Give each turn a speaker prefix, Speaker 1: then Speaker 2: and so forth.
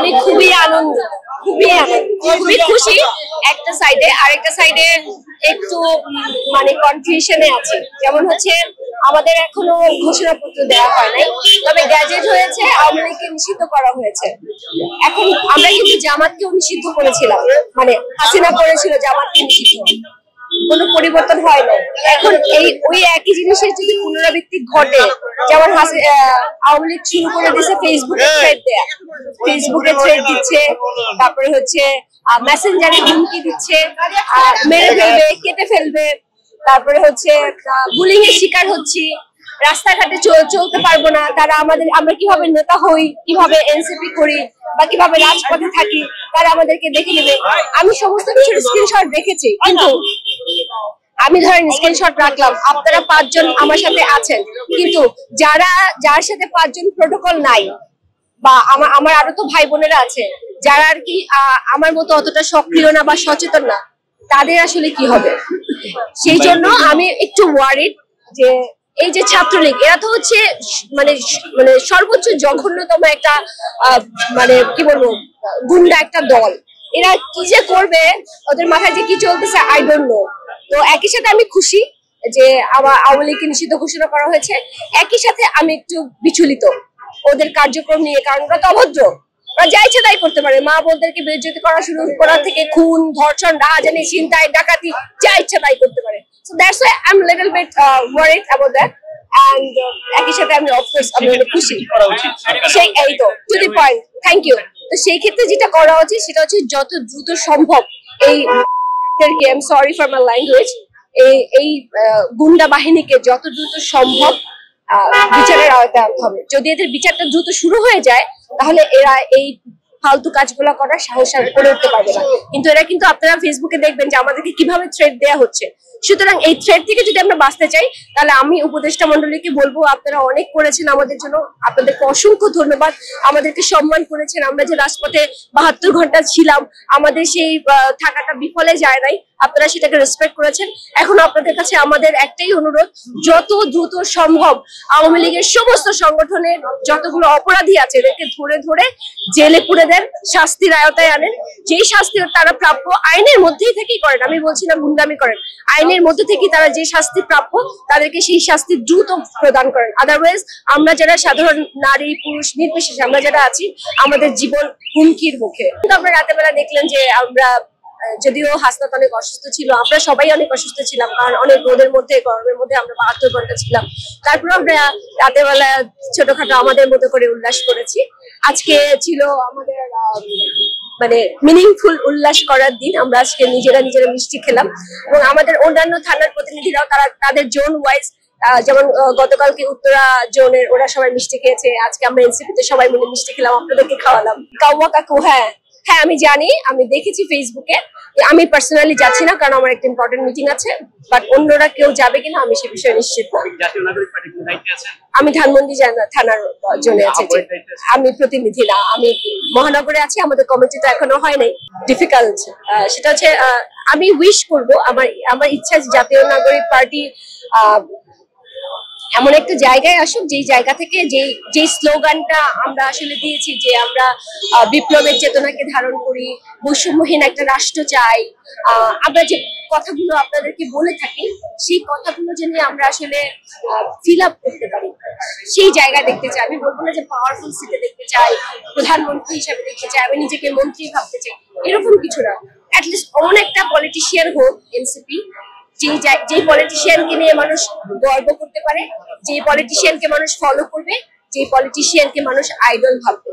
Speaker 1: আমি খুবই খুবই খুশি একটা সাইডে, আরেকটা সাইডে একটু মানে কনফিউশনে আছে। যেমন হচ্ছে আমাদের এখনো ঘোষণাপত্র দেওয়া হয় নাই, তবে গ্যাজেট হয়েছে, আওয়ামী লীগকে নিষিদ্ধ করা হয়েছে। এখন আমরা কিন্তু জামাতকেও নিষিদ্ধ করেছিলাম, মানে হাসিনা করেছিল জামাতকে নিষিদ্ধ, কোনো পরিবর্তন হয় না। এখন ওই একই জিনিসের যদি পুনরাবৃত্তি ঘটে, যেমন আওয়ামী লীগ শুরু করে দিচ্ছে ফেসবুকে থ্রেড দেয়া, ফেসবুকে থ্রেড দিচ্ছে, তারপরে হচ্ছে মেসেঞ্জারে হুমকি দিচ্ছে, মেরে ফেলবে, কেটে ফেলবে, তারপরে হচ্ছে বুলিং এর শিকার হচ্ছি, রাস্তাঘাটে চলতে পারবো না, তারা আমরা কিভাবে নেতা হই, কিভাবে এনসিপি করি বা কিভাবে রাজপথে থাকি, তারা আমাদেরকে দেখে নেবে। আমি সমস্ত কিছুর স্ক্রিনশট দেখেছি, কিন্তু আমি ধরেন স্ক্রিনশট রাখলাম, আপনারা 5 জন আমার সাথে আছেন, কিন্তু যার সাথে 5 জন প্রোটোকল নাই, বা আমার আরো তো ভাই বোনেরা আছে যারা আর কি আমার মতো অতটা সক্রিয় না বা সচেতন না, তাদের আসলে কি হবে? সেই জন্য আমি একটু ওয়ারিড যে এই যে ছাত্রলীগ, এরা তো হচ্ছে মানে সর্বোচ্চ জঘন্যতম একটা মানে কি বলবো গুন্ডা একটা দল। এরা কি যে করবে, ওদের মাথায় যে কি চলতেছে আই ডোন্ট নো। তো একই সাথে আমি খুশি যে আওয়ামী লীগকে নিষিদ্ধ ঘোষণা করা হয়েছে, একই সাথে আমি একটু বিচলিত ওদের কার্যক্রম নিয়ে, কারণ ওরা তো অভদ্র, ওরা যা ইচ্ছা তাই করতে পারে। মা বোনদেরকে বেইজ্জতি করা শুরু করা থেকে খুন, ধর্ষণ, রাহাজানি, ছিনতাই, ডাকাতি, যা ইচ্ছা তাই করতে পারে। So that's why I'm a little bit worried about that. And একই সাথে আমি অফকোর্স আমি অনেক খুশি। সেই এই তো to the point, thank you. তো সেই ক্ষেত্রে যেটা করা উচিত সেটা হচ্ছে যত দ্রুত সম্ভব এই I am sorry for my language, এই গুন্ডা বাহিনীকে যত দ্রুত সম্ভব বিচারের আওতায় আনতে হবে। যদি এদের বিচারটা দ্রুত শুরু হয়ে যায়, তাহলে এরা এই ফালতু কাজগুলো করার সাহস আর করে উঠতে পারবে না। কিন্তু এরা কিন্তু আপনারা ফেসবুকে দেখবেন যে আমাদেরকে কিভাবে থ্রেট দেয়া হচ্ছে। সুতরাং এই থ্রেট থেকে যদি আমরা বাঁচতে চাই, তাহলে আমি উপদেষ্টা মন্ডলীকে বলবো, আপনারা অনেক করেছেন আমাদের জন্য, আপনাদেরকে অসংখ্য ধন্যবাদ। আমাদেরকে সম্মান করেছেন, আমরা যে রাজপথে 72 ঘন্টা ছিলাম, আমাদের সেই থাকাটা বিফলে যায় নাই, আপনারা সেটাকে রেসপেক্ট করেছেন। এখন আপনাদের কাছে আমাদের একটাই অনুরোধ, যত দ্রুত সম্ভব আওয়ামী লীগের সমস্ত সংগঠনের যতগুলো অপরাধী আছে এদেরকে ধরে ধরে জেলে পুরে দেন, শাস্তির আওতায় আনেন। যেই শাস্তি তারা প্রাপ্য, আইনের মধ্যেই থেকেই করেন, আমি বলছি না গুন্ডামি করেন, আইনের মধ্যে থেকে তারা যে শাস্তি প্রাপ্য তাদেরকে সেই শাস্তি দ্রুত প্রদান করেন। আদারওয়াইজ আমরা যারা সাধারণ নারী পুরুষ নির্বিশেষে আমরা যারা আছি, আমাদের জীবন হুমকির মুখে। কিন্তু আমরা রাতের বেলা দেখলেন যে আমরা, যদিও হাসনাত অনেক অসুস্থ ছিল, আমরা সবাই অনেক অসুস্থ ছিলাম, কারণ অনেক রোদের মধ্যে গরমের মধ্যে আমরা 72 ঘন্টা ছিলাম। তারপর আমরা রাতের বেলা ছোটখাটো আমাদের মতো করে উল্লাস করেছি। আজকে ছিল আমাদের মানে মিনিংফুল উল্লাস করার দিন। আমরা আজকে নিজেরা মিষ্টি খেলাম, এবং আমাদের অন্যান্য থানার প্রতিনিধিরাও তারা তাদের জোন ওয়াইজ, যেমন গতকালকে উত্তরা জোনের ওরা সবাই মিষ্টি খেয়েছে, আজকে আমরা এনসিপিতে সবাই মিলে মিষ্টি খেলাম, আপনাদেরকে খাওয়ালাম। কাউয়া কাকু, হ্যাঁ আমি জানি, আমি দেখেছি ফেসবুকে। আমি পার্সোনালি যাচ্ছি না, কারণ আমার একটা ইম্পর্টেন্ট মিটিং আছে, বাট অন্যরা কেউ যাবে কিনা আমি সে বিষয়ে নিশ্চিত না। আমি ধানমন্ডি থানার জন্য আছি, আমি প্রতিনিধি না, আমি মহানগরে আছি, আমাদের কমিটি তো এখনো হয় নাই। ডিফিকাল্ট সেটা হচ্ছে, আমি উইশ করবো, আমার ইচ্ছা জাতীয় নাগরিক পার্টি এমন একটা জায়গায় আসুক, যেই জায়গা থেকে যে স্লোগানটা আমরা আসলে দিয়েছি, যে আমরা বিপ্লবের চেতনাকে ধারণ করি, বৈষম্যহীন একটা রাষ্ট্র চাই, আমরা যে কথাগুলো আপনাদেরকে বলে থাকি, সেই কথাগুলো যেন আমরা আসলে ফিল আপ করতে পারি, সেই জায়গা দেখতে চাই। আমি বলবো না যে পাওয়ারফুল সিটে দেখতে চাই, প্রধানমন্ত্রী হিসেবে দেখতে চাই, আমি নিজেকে মন্ত্রী ভাবতে চাই, এরকম কিছু না। অ্যাটলিস্ট অন একটা পলিটিশিয়ান হোক এনসিপি, যে পলিটিশিয়ানকে নিয়ে মানুষ গর্ব করতে পারে, যে পলিটিশিয়ানকে মানুষ ফলো করবে, যে পলিটিশিয়ানকে মানুষ আইডল ভাববে।